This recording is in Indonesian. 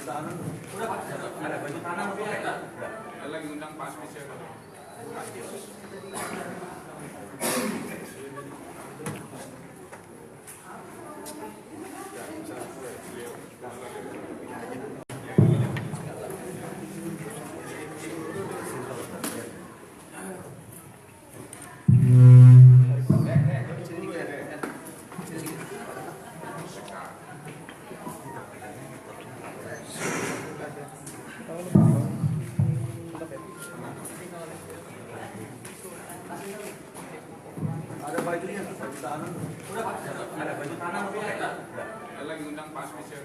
tanam. Udah Pak, ada baju tanam udah. Lagi undang Pak Spesial. Ada bajunya, baju tanam. Udah Pak, ada baju tanam udah. Lagi undang Pak Spesial.